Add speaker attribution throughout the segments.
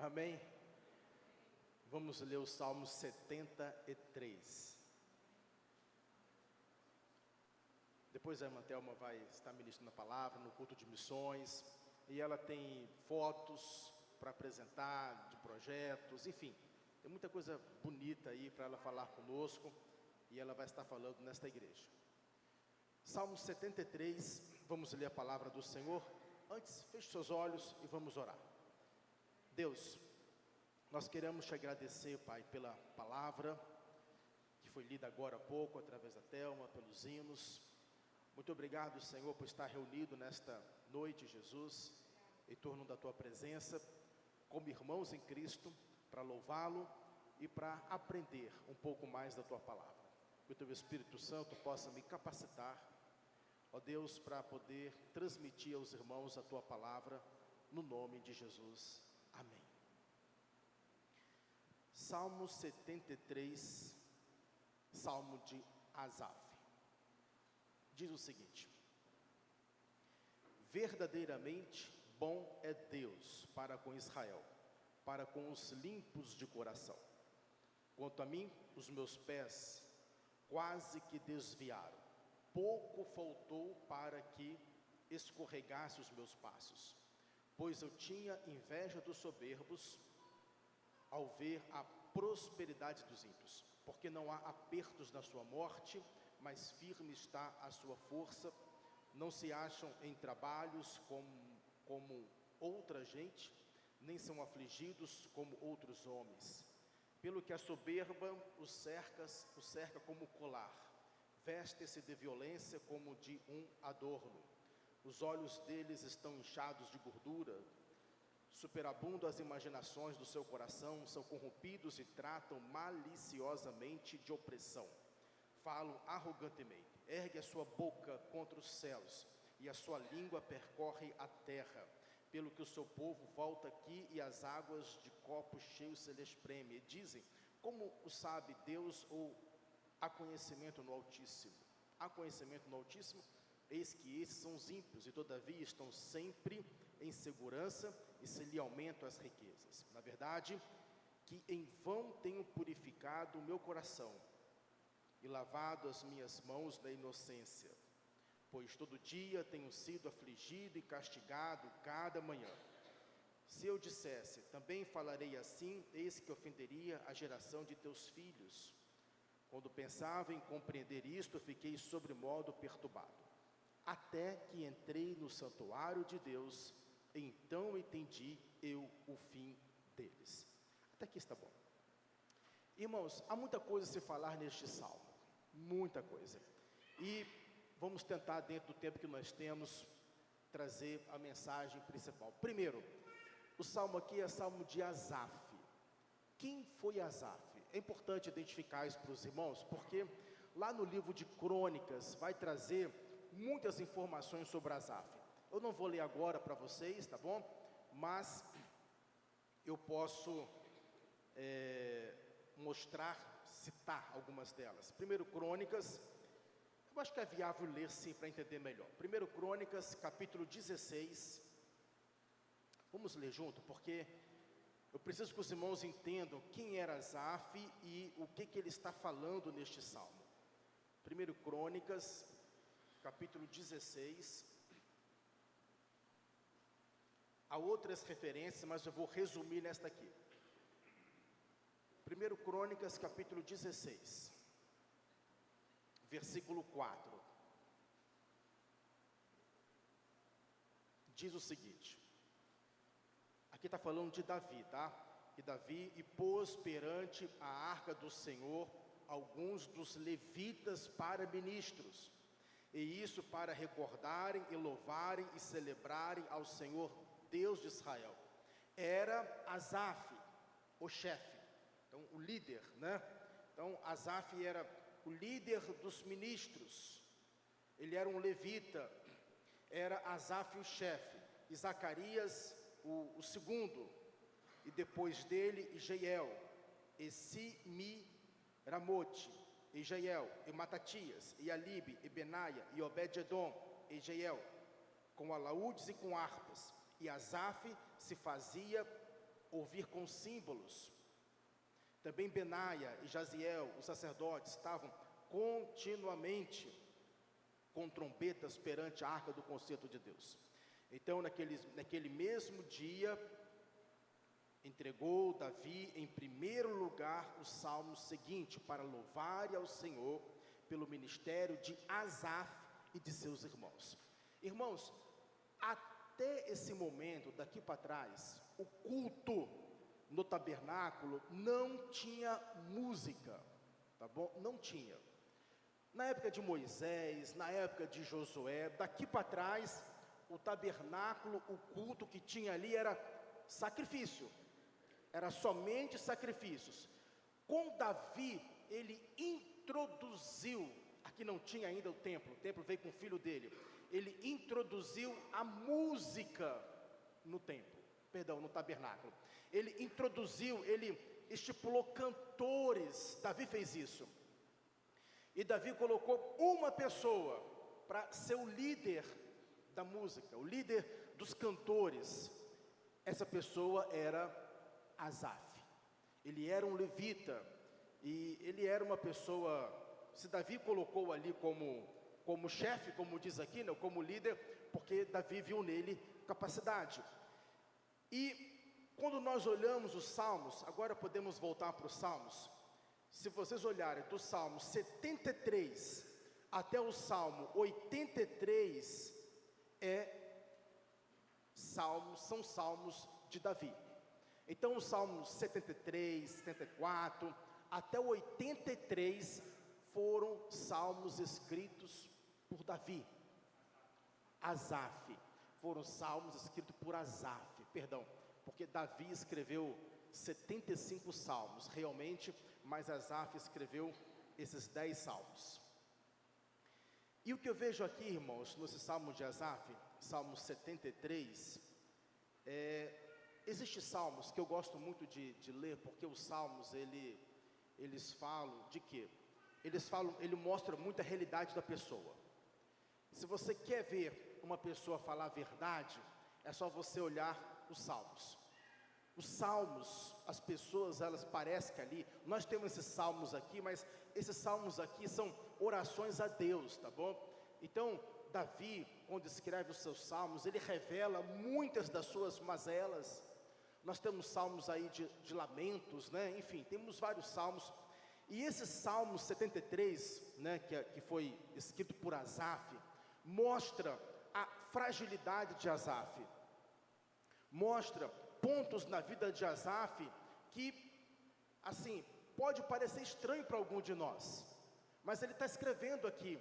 Speaker 1: Amém? Vamos ler o Salmo 73. Depois a irmã Thelma vai estar ministrando a palavra no culto de missões. E ela tem fotos para apresentar, de projetos, enfim. Tem muita coisa bonita aí para ela falar conosco. E ela vai estar falando nesta igreja. Salmo 73, vamos ler a palavra do Senhor. Antes, feche seus olhos e vamos orar. Deus, nós queremos te agradecer, Pai, pela palavra que foi lida agora há pouco, através da Thelma, pelos hinos. Muito obrigado, Senhor, por estar reunido nesta noite, Jesus, em torno da Tua presença, como irmãos em Cristo, para louvá-lo e para aprender um pouco mais da Tua palavra. Que o Teu Espírito Santo possa me capacitar, ó Deus, para poder transmitir aos irmãos a Tua palavra, no nome de Jesus. Amém. Salmo 73, Salmo de Asaf. Diz o seguinte: verdadeiramente bom é Deus para com Israel, para com os limpos de coração. Quanto a mim, os meus pés quase que desviaram, pouco faltou para que escorregasse os meus passos, pois eu tinha inveja dos soberbos ao ver a prosperidade dos ímpios, porque não há apertos na sua morte, mas firme está a sua força. Não se acham em trabalhos como outra gente, nem são afligidos como outros homens. Pelo que a soberba os cerca como colar, veste-se de violência como de um adorno. Os olhos deles estão inchados de gordura, superabundam as imaginações do seu coração, são corrompidos e tratam maliciosamente de opressão. Falam arrogantemente, ergue a sua boca contra os céus, e a sua língua percorre a terra. Pelo que o seu povo volta aqui, e as águas de copos cheios se lhe espreme. E dizem: como o sabe Deus, ou há conhecimento no Altíssimo? Há conhecimento no Altíssimo? Eis que esses são os ímpios, e todavia estão sempre em segurança, e se lhe aumentam as riquezas. Na verdade, que em vão tenho purificado o meu coração, e lavado as minhas mãos na inocência, pois todo dia tenho sido afligido e castigado cada manhã. Se eu dissesse, também falarei assim, eis que ofenderia a geração de teus filhos. Quando pensava em compreender isto, fiquei sobremodo perturbado, até que entrei no santuário de Deus, então entendi eu o fim deles. Até aqui está bom. Irmãos, há muita coisa a se falar neste salmo, muita coisa, e vamos tentar, dentro do tempo que nós temos, trazer a mensagem principal. Primeiro, o salmo aqui é salmo de Asaf. Quem foi Asaf? É importante identificar isso para os irmãos, porque lá no livro de Crônicas vai trazer muitas informações sobre Asaf. Eu não vou ler agora para vocês, tá bom? Mas eu posso citar algumas delas. Primeiro Crônicas, eu acho que é viável ler sim para entender melhor. Primeiro Crônicas, capítulo 16. Vamos ler junto, porque eu preciso que os irmãos entendam quem era Asaf e o que ele está falando neste salmo. Primeiro Crônicas, capítulo 16. Há outras referências, mas eu vou resumir nesta aqui. Primeiro Crônicas, capítulo 16, versículo 4. Diz o seguinte, aqui está falando de Davi, tá? E Davi, e pôs perante a arca do Senhor alguns dos levitas para ministros, e isso para recordarem e louvarem e celebrarem ao Senhor Deus de Israel. Era Asaf o chefe, então o líder, né? Então Asaf era o líder dos ministros, ele era um levita, era Asaf o chefe, e Zacarias o segundo, e depois dele Jeiel, e Simiramote, e Jeiel, e Matatias, e Alibe, e Benaia, e Obed-edom, e Jeiel, com alaúdes e com harpas. E Asaf se fazia ouvir com símbolos. Também Benaia e Jaziel, os sacerdotes, estavam continuamente com trombetas perante a arca do concerto de Deus. Então, naquele mesmo dia, entregou Davi em primeiro lugar o salmo seguinte, para louvar ao Senhor pelo ministério de Asaf e de seus irmãos. Irmãos, até esse momento, daqui para trás, o culto no tabernáculo não tinha música, tá bom? Não tinha. Na época de Moisés, na época de Josué, daqui para trás, o tabernáculo, o culto que tinha ali era sacrifício, era somente sacrifícios. Com Davi, ele introduziu, aqui não tinha ainda o templo veio com o filho dele, ele introduziu a música no templo, no tabernáculo. Ele introduziu, ele estipulou cantores. Davi fez isso. E Davi colocou uma pessoa para ser o líder da música, o líder dos cantores. Essa pessoa era Asaf. Ele era um levita, e ele era uma pessoa, se Davi colocou ali como chefe, como diz aqui, né, como líder, porque Davi viu nele capacidade. E quando nós olhamos os salmos, agora podemos voltar para os salmos. Se vocês olharem do Salmo 73 até o Salmo 83, são salmos de Davi. Então os Salmos 73, 74, até o 83 foram salmos escritos por Davi. Asaf, foram salmos escritos por Asaf, porque Davi escreveu 75 salmos, realmente, mas Asaf escreveu esses 10 salmos. E o que eu vejo aqui, irmãos, nesse salmo de Asaf, Salmo 73, existem salmos que eu gosto muito de ler, porque os salmos, eles falam de quê? Ele mostra muito a realidade da pessoa. Se você quer ver uma pessoa falar a verdade, é só você olhar os salmos. Os salmos, as pessoas, elas parecem que ali, nós temos esses salmos aqui, mas esses salmos aqui são orações a Deus, tá bom? Então, Davi, quando escreve os seus salmos, ele revela muitas das suas mazelas. Nós temos salmos aí de lamentos, né? Enfim, temos vários salmos. E esse Salmo 73, né, que foi escrito por Asaf, mostra a fragilidade de Asaf, mostra pontos na vida de Asaf que, assim, pode parecer estranho para algum de nós, mas ele está escrevendo aqui,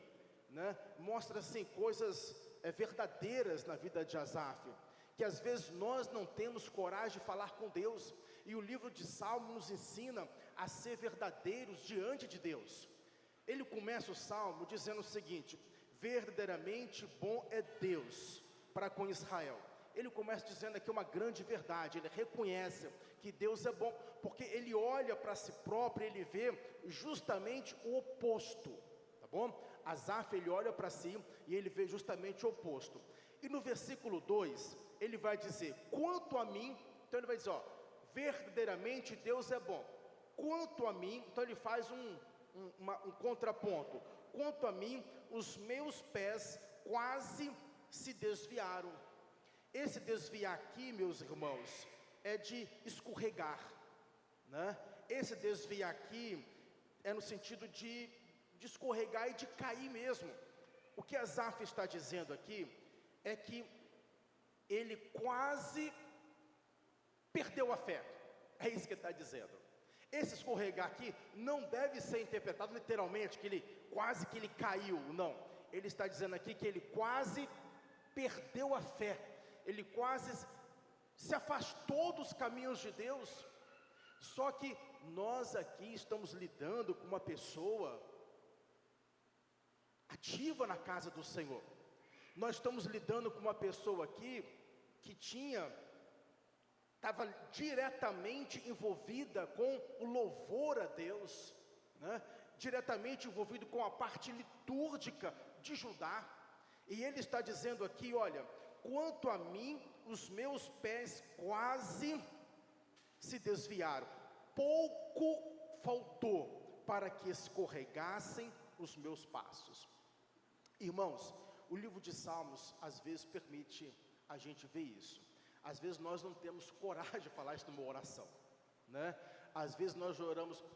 Speaker 1: né? Mostra assim coisas verdadeiras na vida de Asaf, que às vezes nós não temos coragem de falar com Deus, e o livro de Salmos nos ensina a ser verdadeiros diante de Deus. Ele começa o Salmo dizendo o seguinte: verdadeiramente bom é Deus para com Israel. Ele começa dizendo aqui uma grande verdade, ele reconhece que Deus é bom, porque ele olha para si próprio, ele vê justamente o oposto, tá bom? Asaf, ele olha para si e ele vê justamente o oposto. E no versículo 2, ele vai dizer, quanto a mim, então ele vai dizer, verdadeiramente Deus é bom. Quanto a mim, então ele faz um contraponto. Quanto a mim, os meus pés quase se desviaram. Esse desviar aqui, meus irmãos, é de escorregar, né? Esse desviar aqui é no sentido de escorregar e de cair mesmo. O que Asaf está dizendo aqui é que ele quase perdeu a fé. É isso que ele está dizendo. Esse escorregar aqui não deve ser interpretado literalmente, que ele caiu, não. Ele está dizendo aqui que ele quase perdeu a fé. Ele quase se afastou dos caminhos de Deus. Só que nós aqui estamos lidando com uma pessoa ativa na casa do Senhor. Nós estamos lidando com uma pessoa aqui que estava diretamente envolvida com o louvor a Deus, né? Diretamente envolvido com a parte litúrgica de Judá. E ele está dizendo aqui, olha, quanto a mim, os meus pés quase se desviaram, pouco faltou para que escorregassem os meus passos. Irmãos, o livro de Salmos às vezes permite a gente ver isso. Às vezes nós não temos coragem de falar isso numa oração, né? Às vezes nós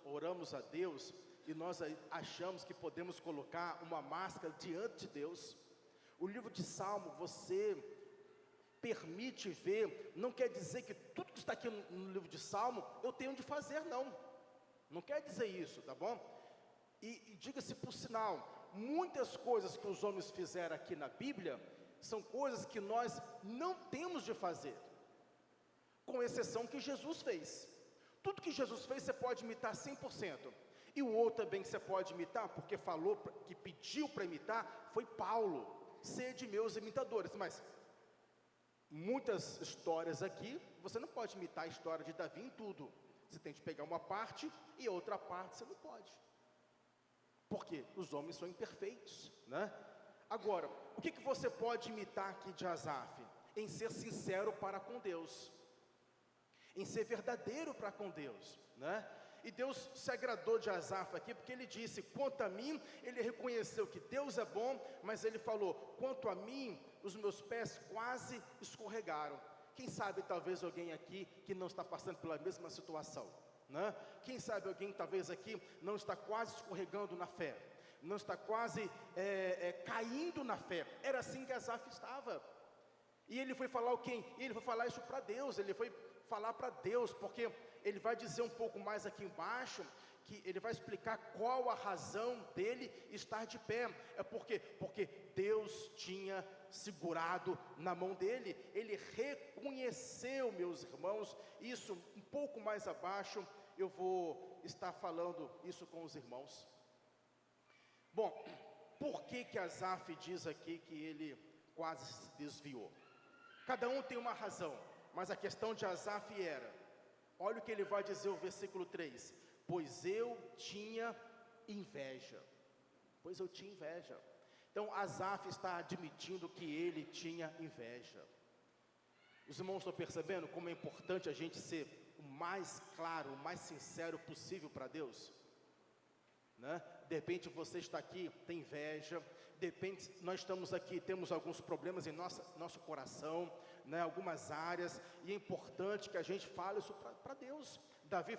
Speaker 1: oramos a Deus e nós achamos que podemos colocar uma máscara diante de Deus. O livro de Salmo, você permite ver, não quer dizer que tudo que está aqui no livro de Salmo eu tenho de fazer, não quer dizer isso, tá bom? E diga-se por sinal, muitas coisas que os homens fizeram aqui na Bíblia são coisas que nós não temos de fazer, com exceção que Jesus fez. Tudo que Jesus fez você pode imitar 100%, e o outro também que você pode imitar, porque falou, que pediu para imitar, foi Paulo, sede meus imitadores. Mas muitas histórias aqui, você não pode imitar a história de Davi em tudo, você tem que pegar uma parte e outra parte você não pode, porque os homens são imperfeitos, né? Agora, o que você pode imitar aqui de Asaf? Em ser sincero para com Deus, em ser verdadeiro para com Deus, né? E Deus se agradou de Asaf aqui, porque ele disse, quanto a mim, ele reconheceu que Deus é bom, mas ele falou, quanto a mim, os meus pés quase escorregaram. Quem sabe talvez alguém aqui que não está passando pela mesma situação, né? Quem sabe alguém talvez aqui não está quase escorregando na fé, não está quase caindo na fé. Era assim que Asaf estava. E ele foi falar o quê? Ele foi falar isso para Deus, ele foi falar para Deus, porque ele vai dizer um pouco mais aqui embaixo, que ele vai explicar qual a razão dele estar de pé. É porque Deus tinha segurado na mão dele. Ele reconheceu, meus irmãos, isso um pouco mais abaixo, eu vou estar falando isso com os irmãos. Bom, por que Asaf diz aqui que ele quase se desviou? Cada um tem uma razão, mas a questão de Asaf era, olha o que ele vai dizer o versículo 3, pois eu tinha inveja. Então Asaf está admitindo que ele tinha inveja. Os irmãos estão percebendo como é importante a gente ser o mais claro, o mais sincero possível para Deus, né? De repente você está aqui, tem inveja, de repente nós estamos aqui, temos alguns problemas em nosso coração, né? Algumas áreas, e é importante que a gente fale isso para Deus. Davi